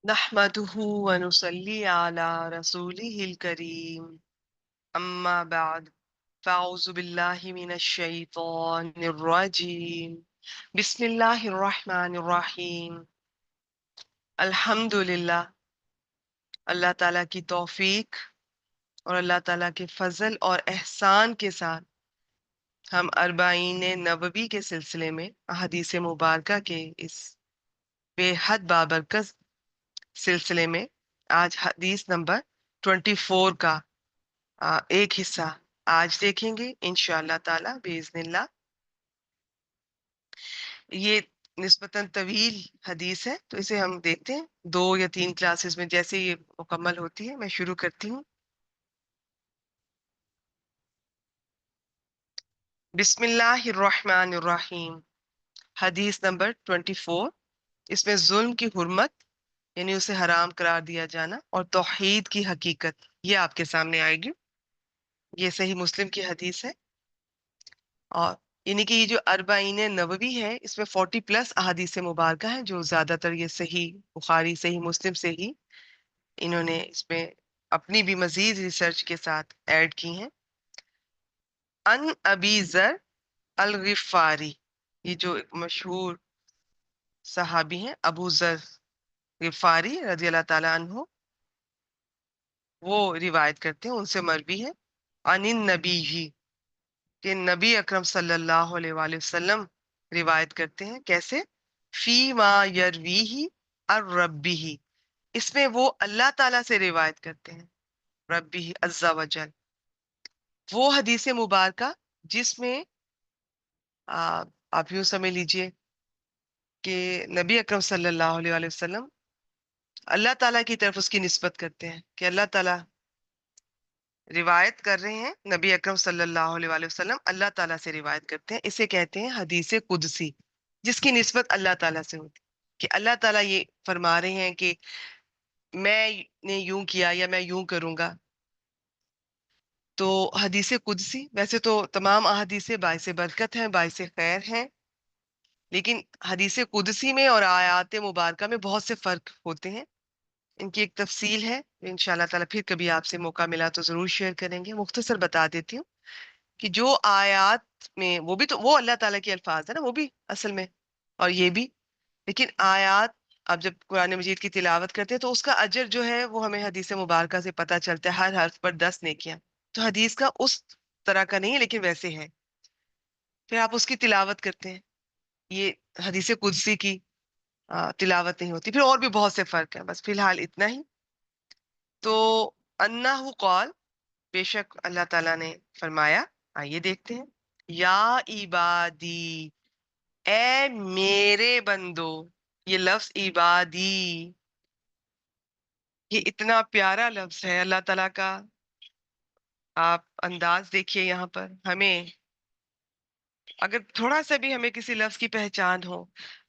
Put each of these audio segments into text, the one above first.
نحمده ونصلي على رسوله الكريم أما بعد فأعوذ بالله من الشيطان الرجيم بسم الله الرحمن الرحيم الحمد للہ اللہ تعالیٰ کی توفیق اور اللہ تعالیٰ کے فضل اور احسان کے ساتھ ہم اربعین نبوی کے سلسلے میں احادیث مبارکہ کے اس بے حد بابرکت سلسلے میں آج حدیث نمبر 24 کا ایک حصہ آج دیکھیں گے انشاءاللہ تعالی باذن اللہ۔ یہ نسبتاً طویل حدیث ہے تو اسے ہم دیکھتے ہیں 2 یا 3 کلاسز میں، جیسے یہ مکمل ہوتی ہے میں شروع کرتی ہوں۔ بسم اللہ الرحمن الرحیم، حدیث نمبر 24۔ اس میں ظلم کی حرمت یعنی اسے حرام قرار دیا جانا اور توحید کی حقیقت یہ آپ کے سامنے آئے گی۔ یہ صحیح مسلم کی حدیث ہے، اور یعنی کہ یہ جو اربعین نووی ہے اس میں 40 پلس احادیث مبارکہ ہیں جو زیادہ تر یہ صحیح بخاری صحیح مسلم سے ہی انہوں نے اس میں اپنی بھی مزید ریسرچ کے ساتھ ایڈ کی ہیں۔ ان ابی ذر الغفاری، یہ جو ایک مشہور صحابی ہیں ابو ذر غفاری رضی اللہ تعالیٰ عنہ، وہ روایت کرتے ہیں، ان سے مروی ہے۔ عن النبی ہی، کہ نبی اکرم صلی اللہ علیہ وآلہ وسلم روایت کرتے ہیں، کیسے؟ فی ما یرویہ الربی، اس میں وہ اللہ تعالیٰ سے روایت کرتے ہیں، ربی عز و جل، وہ حدیث مبارکہ جس میں آپ یوں سمجھ لیجئے کہ نبی اکرم صلی اللہ علیہ وآلہ وسلم اللہ تعالیٰ کی طرف اس کی نسبت کرتے ہیں کہ اللہ تعالیٰ روایت کر رہے ہیں، نبی اکرم صلی اللہ علیہ وآلہ وسلم اللہ تعالیٰ سے روایت کرتے ہیں، اسے کہتے ہیں حدیث قدسی، جس کی نسبت اللہ تعالیٰ سے ہوتی کہ اللہ تعالیٰ یہ فرما رہے ہیں کہ میں نے یوں کیا یا میں یوں کروں گا۔ تو حدیث قدسی ویسے تو تمام احادیث باعث برکت ہیں، باعث خیر ہیں، لیکن حدیث قدسی میں اور آیات مبارکہ میں بہت سے فرق ہوتے ہیں، ان کی ایک تفصیل ہے، انشاءاللہ تعالیٰ پھر کبھی آپ سے موقع ملا تو ضرور شیئر کریں گے۔ مختصر بتا دیتی ہوں کہ جو آیات میں وہ بھی تو وہ اللہ تعالیٰ کے الفاظ ہیں نا، وہ بھی اصل میں، اور یہ بھی، لیکن آیات اب جب قرآن مجید کی تلاوت کرتے ہیں تو اس کا اجر جو ہے وہ ہمیں حدیث مبارکہ سے پتہ چلتا ہے، ہر حرف پر 10 نیکیاں، تو حدیث کا اس طرح کا نہیں ہے لیکن ویسے ہے، پھر آپ اس کی تلاوت کرتے ہیں، یہ حدیث قدسی کی تلاوت نہیں ہوتی۔ پھر اور بھی بہت سے فرق ہیں، بس فی الحال اتنا ہی۔ تو انہ قال، بے شک اللہ تعالیٰ نے فرمایا، آئیے دیکھتے ہیں۔ یا عبادی، اے میرے بندو، یہ لفظ عبادی یہ اتنا پیارا لفظ ہے اللہ تعالیٰ کا، آپ انداز دیکھیے یہاں پر، ہمیں اگر تھوڑا سا بھی ہمیں کسی لفظ کی پہچان ہو،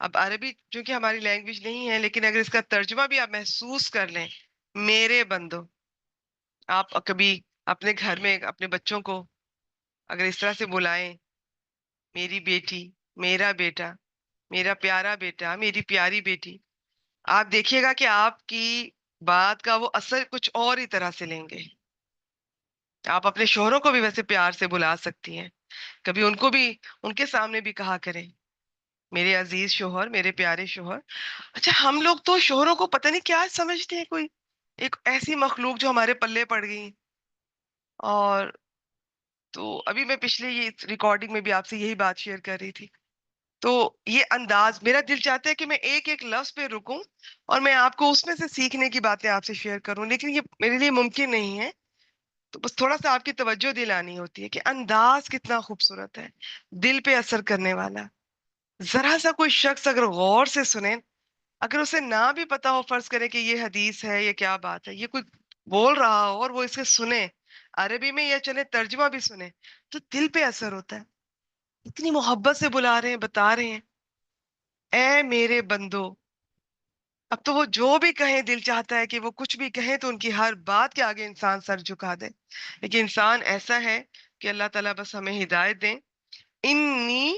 اب عربی چونکہ ہماری لینگویج نہیں ہے لیکن اگر اس کا ترجمہ بھی آپ محسوس کر لیں، میرے بندو، آپ کبھی اپنے گھر میں اپنے بچوں کو اگر اس طرح سے بلائیں، میری بیٹی، میرا بیٹا، میرا پیارا بیٹا، میری پیاری بیٹی، آپ دیکھیے گا کہ آپ کی بات کا وہ اثر کچھ اور ہی طرح سے لیں گے۔ آپ اپنے شوہروں کو بھی ویسے پیار سے بلا سکتی ہیں، کبھی ان کو بھی ان کے سامنے بھی کہا کریں، میرے عزیز شوہر، میرے پیارے شوہر۔ اچھا، ہم لوگ تو شوہروں کو پتہ نہیں کیا سمجھتے ہیں، کوئی ایک ایسی مخلوق جو ہمارے پلے پڑ گئی، اور تو ابھی میں پچھلے یہ ریکارڈنگ میں بھی آپ سے یہی بات شیئر کر رہی تھی۔ تو یہ انداز میرا دل چاہتا ہے کہ میں ایک ایک لفظ پہ رکوں اور میں آپ کو اس میں سے سیکھنے کی باتیں آپ سے شیئر کروں، لیکن یہ میرے لیے ممکن نہیں ہے، تو بس تھوڑا سا آپ کی توجہ دلانی ہوتی ہے کہ انداز کتنا خوبصورت ہے، دل پہ اثر کرنے والا۔ ذرا سا کوئی شخص اگر غور سے سنے، اگر اسے نہ بھی پتا ہو، فرض کرے کہ یہ حدیث ہے، یہ کیا بات ہے، یہ کوئی بول رہا ہو اور وہ اسے سنے عربی میں یا چلے ترجمہ بھی سنے، تو دل پہ اثر ہوتا ہے، اتنی محبت سے بلا رہے ہیں، بتا رہے ہیں اے میرے بندو۔ اب تو وہ جو بھی کہیں، دل چاہتا ہے کہ وہ کچھ بھی کہیں تو ان کی ہر بات کے آگے انسان سر جھکا دے، لیکن انسان ایسا ہے کہ اللہ تعالیٰ بس ہمیں ہدایت دیں۔ انی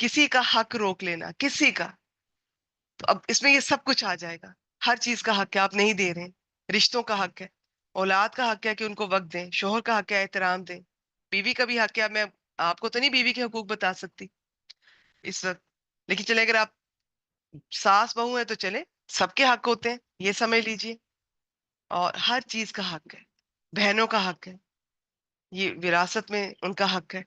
کسی کا حق روک لینا، کسی کا، تو اب اس میں یہ سب کچھ آ جائے گا. ہر چیز کا حق ہے، آپ نہیں دے رہے ہیں. رشتوں کا حق ہے، اولاد کا حق ہے کہ ان کو وقت دیں، شوہر کا حق ہے احترام دیں، بیوی کا بھی حق ہے. اب میں آپ کو تو نہیں بیوی کے حقوق بتا سکتی اس وقت، لیکن چلے اگر آپ ساس بہو ہیں تو چلے سب کے حق ہوتے ہیں، یہ سمجھ لیجئے. اور ہر چیز کا حق ہے، بہنوں کا حق ہے، یہ وراثت میں ان کا حق ہے.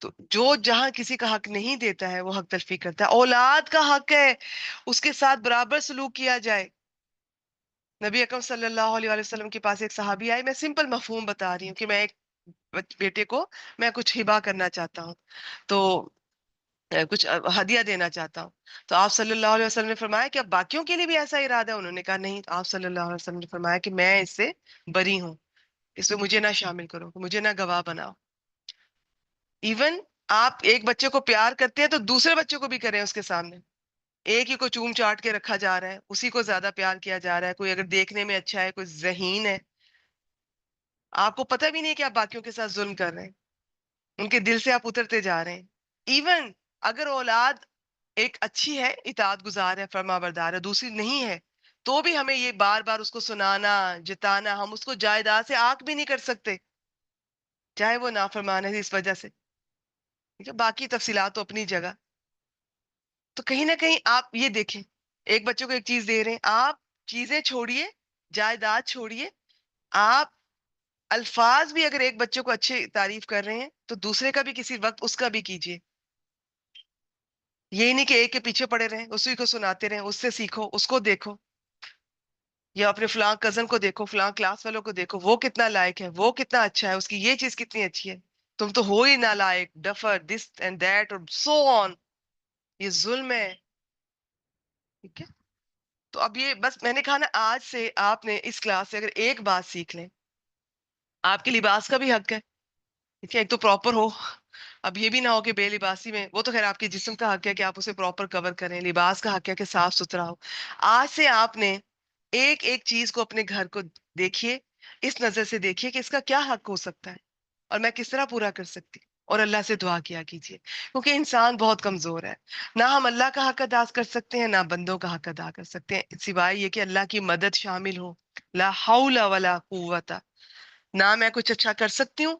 تو جو جہاں کسی کا حق نہیں دیتا ہے وہ حق تلفی کرتا ہے. اولاد کا حق ہے اس کے ساتھ برابر سلوک کیا جائے. نبی اکرم صلی اللہ علیہ وآلہ وسلم کے پاس ایک صحابی آئے، میں سمپل مفہوم بتا رہی ہوں کہ میں ایک بیٹے کو میں کچھ ہبا کرنا چاہتا ہوں، تو کچھ ہدیہ دینا چاہتا ہوں. تو آپ صلی اللہ علیہ وسلم نے فرمایا کہ اب باقیوں کے لیے بھی ایسا ارادہ ہے؟ انہوں نے کہا نہیں. تو آپ صلی اللہ علیہ وسلم نے فرمایا کہ میں اس سے بری ہوں، اس میں مجھے نہ شامل کرو، مجھے نہ گواہ بناؤ. ایون آپ ایک بچے کو پیار کرتے ہیں تو دوسرے بچے کو بھی کریں اس کے سامنے. ایک ہی کو چوم چاٹ کے رکھا جا رہا ہے، اسی کو زیادہ پیار کیا جا رہا ہے. کوئی اگر دیکھنے میں اچھا ہے، کوئی ذہین ہے، آپ کو پتہ بھی نہیں کہ آپ باقیوں کے ساتھ ظلم کر رہے ہیں، ان کے دل سے آپ اترتے جا رہے ہیں. ایون اگر اولاد ایک اچھی ہے، اطاعت گزار ہے، فرما بردار ہے، دوسری نہیں ہے، تو بھی ہمیں یہ بار بار اس کو سنانا، جتانا، ہم اس کو جائیداد سے آنکھ بھی نہیں کر سکتے چاہے وہ نافرمان ہے اس وجہ سے. ٹھیک ہے، باقی تفصیلات تو اپنی جگہ. تو کہیں نہ کہیں آپ یہ دیکھیں، ایک بچے کو ایک چیز دے رہے ہیں، آپ چیزیں چھوڑیے، جائیداد چھوڑیے، آپ الفاظ بھی اگر ایک بچے کو اچھے تعریف کر رہے ہیں تو دوسرے کا بھی کسی وقت اس کا بھی کیجیے. یہی نہیں کہ ایک کے پیچھے پڑے رہیں، اسی کو سناتے رہیں. اس سے سیکھو، اس کو دیکھو، یا اپنے فلاں کزن کو دیکھو، فلاں کلاس والوں کو دیکھو، وہ کتنا لائق ہے، وہ کتنا اچھا ہے، اس کی یہ چیز کتنی اچھی ہے، تم تو ہو ہی نہ لائق، ڈفر دس اینڈ دیٹ اور سو آن. یہ ظلم ہے. ٹھیک ہے، تو اب یہ بس میں نے کہا نا، آج سے آپ نے اس کلاس سے اگر ایک بات سیکھ لیں، آپ کے لباس کا بھی حق ہے. ٹھیک ہے، ایک تو پراپر ہو. اب یہ بھی نہ ہو کہ بے لباسی میں، وہ تو خیر آپ کے جسم کا حق ہے کہ آپ اسے پراپر کور کریں. لباس کا حق ہے کہ صاف ستھرا ہو. آج سے آپ نے ایک ایک چیز کو اپنے گھر کو دیکھیے، اس نظر سے دیکھیے کہ اس کا کیا حق ہو سکتا ہے اور میں کس طرح پورا کر سکتی. اور اللہ سے دعا کیا کیجیے، کیونکہ انسان بہت کمزور ہے. نہ ہم اللہ کا حق ادا کر سکتے ہیں، نہ بندوں کا حق ادا کر سکتے ہیں، سوائے یہ کہ اللہ کی مدد شامل ہو. لا حول ولا قوت. نہ میں کچھ اچھا کر سکتی ہوں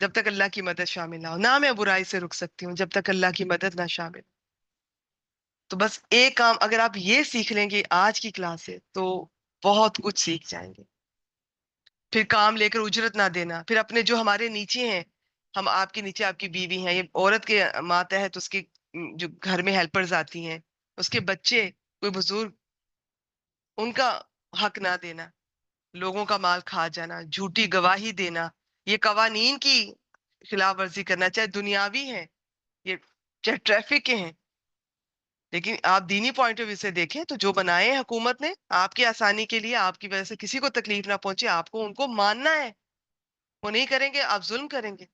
جب تک اللہ کی مدد شامل نہ ہو، نہ میں برائی سے رک سکتی ہوں جب تک اللہ کی مدد نہ شامل. تو بس ایک کام اگر آپ یہ سیکھ لیں گے آج کی کلاس سے تو بہت کچھ سیکھ جائیں گے. پھر کام لے کر اجرت نہ دینا. پھر اپنے جو ہمارے نیچے ہیں، ہم آپ کے نیچے آپ کی بیوی ہیں، یہ عورت کے ماتحت اس کے جو گھر میں ہیلپرز آتی ہیں، اس کے بچے، کوئی بزرگ، ان کا حق نہ دینا، لوگوں کا مال کھا جانا، جھوٹی گواہی دینا، یہ قوانین کی خلاف ورزی کرنا، چاہے دنیاوی ہیں، یہ چاہے ٹریفک کے ہیں. لیکن آپ دینی پوائنٹ آف ویو سے دیکھیں تو جو بنائے ہیں حکومت نے آپ کی آسانی کے لیے، آپ کی وجہ سے کسی کو تکلیف نہ پہنچے، آپ کو ان کو ماننا ہے. وہ نہیں کریں گے آپ ظلم کریں گے.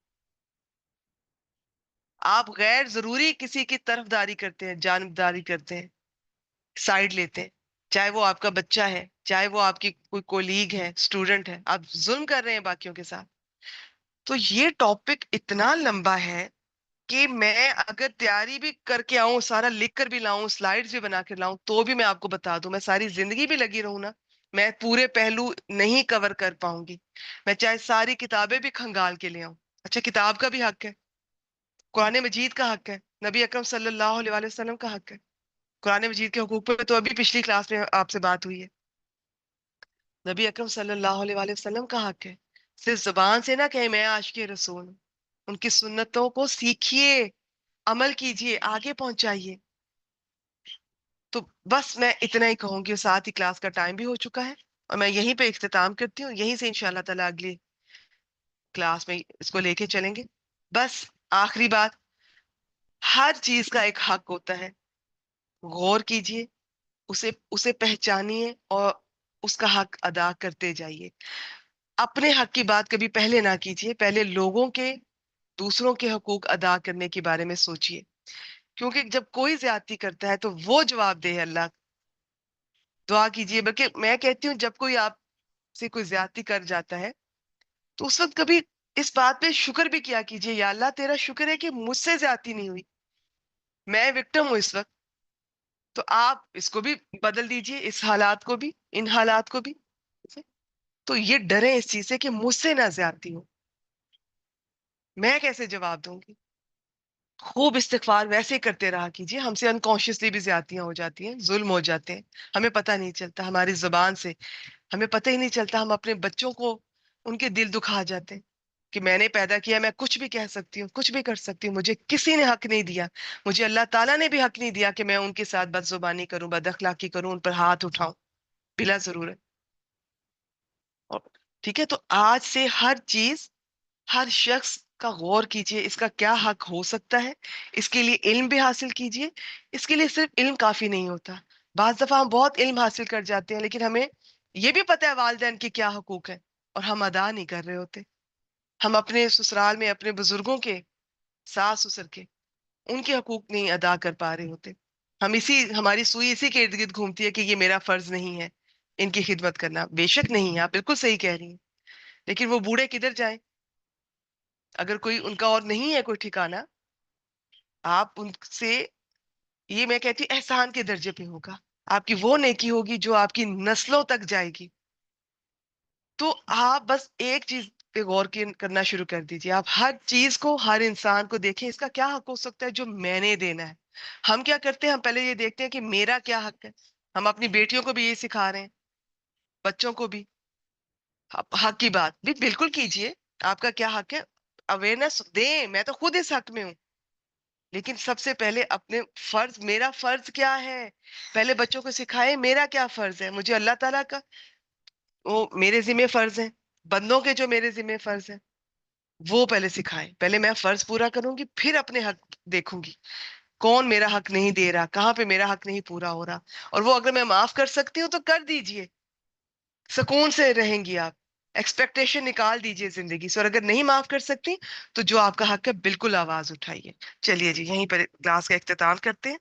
آپ غیر ضروری کسی کی طرفداری کرتے ہیں، جانبداری کرتے ہیں، سائیڈ لیتے ہیں، چاہے وہ آپ کا بچہ ہے، چاہے وہ آپ کی کوئی کولیگ ہے، اسٹوڈنٹ ہے، آپ ظلم کر رہے ہیں باقیوں کے ساتھ. تو یہ ٹاپک اتنا لمبا ہے کہ میں اگر تیاری بھی کر کے آؤں، سارا لکھ کر بھی لاؤں، سلائیڈز بھی بنا کے لاؤں، تو بھی میں آپ کو بتا دوں، میں ساری زندگی بھی لگی رہوں نا، میں پورے پہلو نہیں کور کر پاؤں گی. میں چاہے ساری کتابیں بھی کھنگال کے لے آؤں. اچھا، کتاب کا بھی حق ہے، قرآن مجید کا حق ہے، نبی اکرم صلی اللہ علیہ وآلہ وسلم کا حق ہے. قرآن مجید کے حقوق پہ تو ابھی پچھلی کلاس میں آپ سے بات ہوئی ہے. نبی اکرم صلی اللہ علیہ وآلہ وسلم کا حق ہے. صرف زبان سے نہ کہیں میں عاشق رسول ہوں. ان کی سنتوں کو سیکھیے، عمل کیجیے، آگے پہنچائیے. تو بس میں اتنا ہی کہوں گی، ساتھ ہی کلاس کا ٹائم بھی ہو چکا ہے اور میں یہیں پہ اختتام کرتی ہوں. یہیں سے انشاءاللہ تعالیٰ اگلی کلاس میں اس کو لے کے چلیں گے. بس آخری بات، ہر چیز کا ایک حق ہوتا ہے. غور کیجیے، اسے پہچانیے اور اس کا حق ادا کرتے جائیے. اپنے حق کی بات کبھی پہلے نہ کیجیے، پہلے لوگوں کے، دوسروں کے حقوق ادا کرنے کے بارے میں سوچیے. کیونکہ جب کوئی زیادتی کرتا ہے تو وہ جواب دے اللہ. دعا کیجیے. بلکہ میں کہتی ہوں جب کوئی آپ سے کوئی زیادتی کر جاتا ہے تو اس وقت کبھی اس بات پہ شکر بھی کیا کیجیے، یا اللہ تیرا شکر ہے کہ مجھ سے زیادتی نہیں ہوئی. میں وکٹم ہوں اس وقت، تو آپ اس کو بھی بدل دیجئے، اس حالات کو بھی، ان حالات کو بھی. تو یہ ڈریں اس چیز سے کہ مجھ سے نہ زیادتی ہو، میں کیسے جواب دوں گی. خوب استغفار ویسے ہی کرتے رہا کیجیے. ہم سے انکانشیسلی بھی زیادتیاں ہو جاتی ہیں، ظلم ہو جاتے ہیں، ہمیں پتہ نہیں چلتا. ہماری زبان سے ہمیں پتہ ہی نہیں چلتا، ہم اپنے بچوں کو ان کے دل دکھا جاتے ہیں کہ میں نے پیدا کیا، میں کچھ بھی کہہ سکتی ہوں، کچھ بھی کر سکتی ہوں، مجھے کسی نے حق نہیں دیا، مجھے اللہ تعالیٰ نے بھی حق نہیں دیا کہ میں ان کے ساتھ بد زبانی کروں، بد اخلاقی کروں، ان پر ہاتھ اٹھاؤں بلا ضرورت. ٹھیک ہے، تو آج سے ہر چیز، ہر شخص کا غور کیجئے، اس کا کیا حق ہو سکتا ہے، اس کے لیے علم بھی حاصل کیجئے. اس کے لیے صرف علم کافی نہیں ہوتا. بعض دفعہ ہم بہت علم حاصل کر جاتے ہیں لیکن ہمیں یہ بھی پتہ ہے والدین کے کیا حقوق ہیں اور ہم ادا نہیں کر رہے ہوتے. ہم اپنے سسرال میں اپنے بزرگوں کے، ساس سسر کے، ان کے حقوق نہیں ادا کر پا رہے ہوتے. ہماری سوئی اسی کے ارد گرد گھومتی ہے کہ یہ میرا فرض نہیں ہے ان کی خدمت کرنا. بے شک نہیں ہے، آپ بالکل صحیح کہہ رہی ہیں، لیکن وہ بوڑھے کدھر جائیں اگر کوئی ان کا اور نہیں ہے کوئی ٹھکانہ. آپ ان سے، یہ میں کہتی ہوں، احسان کے درجے پہ ہوگا. آپ کی وہ نیکی ہوگی جو آپ کی نسلوں تک جائے گی. تو آپ بس ایک چیز پہ غور کرنا شروع کر دیجیے. آپ ہر چیز کو، ہر انسان کو دیکھیں، اس کا کیا حق ہو سکتا ہے جو میں نے دینا ہے. ہم کیا کرتے ہیں، ہم پہلے یہ دیکھتے ہیں کہ میرا کیا حق ہے. ہم اپنی بیٹیوں کو بھی یہ سکھا رہے ہیں، بچوں کو بھی. حق کی بات بھی بالکل کیجئے، آپ کا کیا حق ہے، اویئرنیس دیں. میں تو خود اس حق میں ہوں، لیکن سب سے پہلے اپنے فرض، میرا فرض کیا ہے، پہلے بچوں کو سکھائے میرا کیا فرض ہے. مجھے اللہ تعالیٰ کا وہ میرے ذمہ فرض ہیں، بندوں کے جو میرے ذمہ فرض ہیں وہ پہلے سکھائے. پہلے میں فرض پورا کروں گی، پھر اپنے حق دیکھوں گی کون میرا حق نہیں دے رہا، کہاں پہ میرا حق نہیں پورا ہو رہا. اور وہ اگر میں معاف کر سکتی ہوں تو کر دیجئے، سکون سے رہیں گی آپ. ایکسپیکٹیشن نکال دیجئے زندگی سے. اور اگر نہیں معاف کر سکتی تو جو آپ کا حق ہے بالکل آواز اٹھائیے. چلیے جی، یہیں پر کلاس کا اختتام کرتے ہیں.